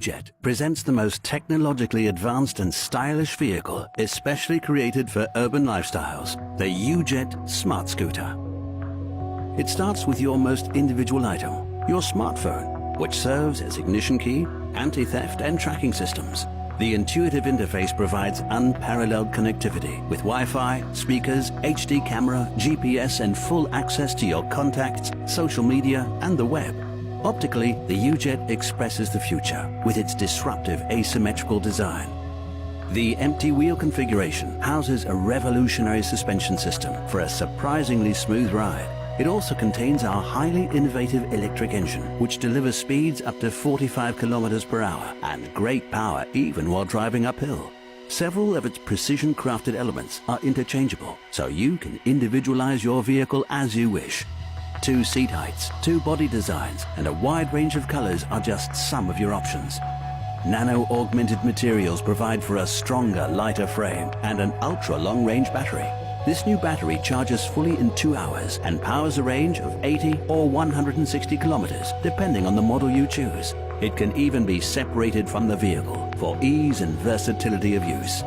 UJet presents the most technologically advanced and stylish vehicle especially created for urban lifestyles, the UJet Smart Scooter. It starts with your most individual item, your smartphone, which serves as ignition key, anti-theft and tracking systems. The intuitive interface provides unparalleled connectivity with Wi-Fi, speakers, HD camera, GPS and full access to your contacts, social media and the web. Optically, the UJet expresses the future with its disruptive asymmetrical design. The empty wheel configuration houses a revolutionary suspension system for a surprisingly smooth ride. It also contains our highly innovative electric engine, which delivers speeds up to 45 kilometers per hour and great power even while driving uphill. Several of its precision-crafted elements are interchangeable, so you can individualize your vehicle as you wish. 2 seat heights, 2 body designs, and a wide range of colors are just some of your options. Nano-augmented materials provide for a stronger, lighter frame and an ultra-long range battery. This new battery charges fully in 2 hours and powers a range of 80 or 160 kilometers, depending on the model you choose. It can even be separated from the vehicle for ease and versatility of use.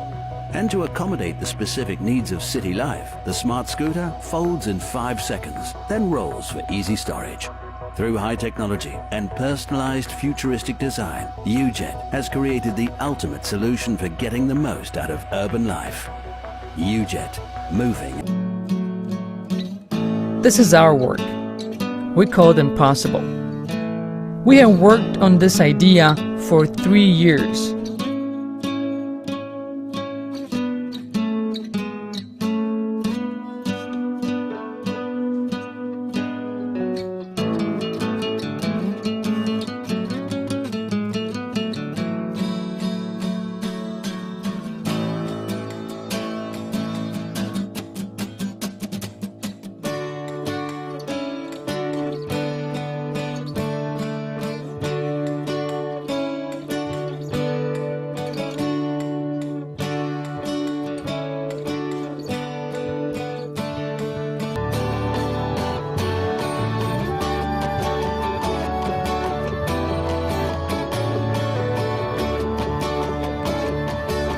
And to accommodate the specific needs of city life, the Smart Scooter folds in 5 seconds, then rolls for easy storage. Through high technology and personalized futuristic design, UJet has created the ultimate solution for getting the most out of urban life. UJet, moving. This is our work. We call it impossible. We have worked on this idea for 3 years.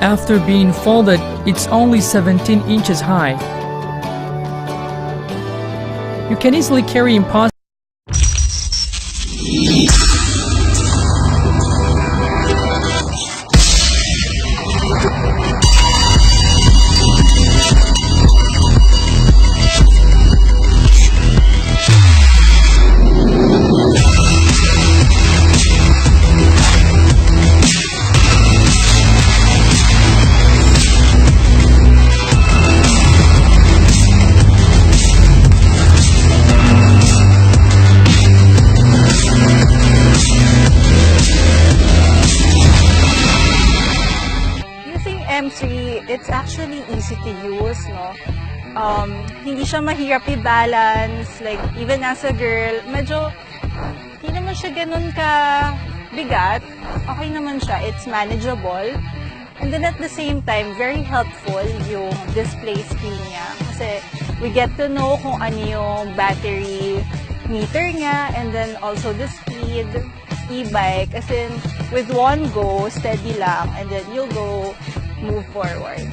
After being folded, it's only 17 inches high. You can easily carry impossible. M3, it's actually easy to use, no? Hindi siya mahirap i-balance, like even as a girl, medyo hindi naman siya ganun ka bigat. Okay naman siya, it's manageable. And then at the same time, very helpful yung display screen niya. Kasi we get to know kung ano yung battery meter niya and then also the speed, e-bike. As in, with one go, steady lang, and then you'll go move forward.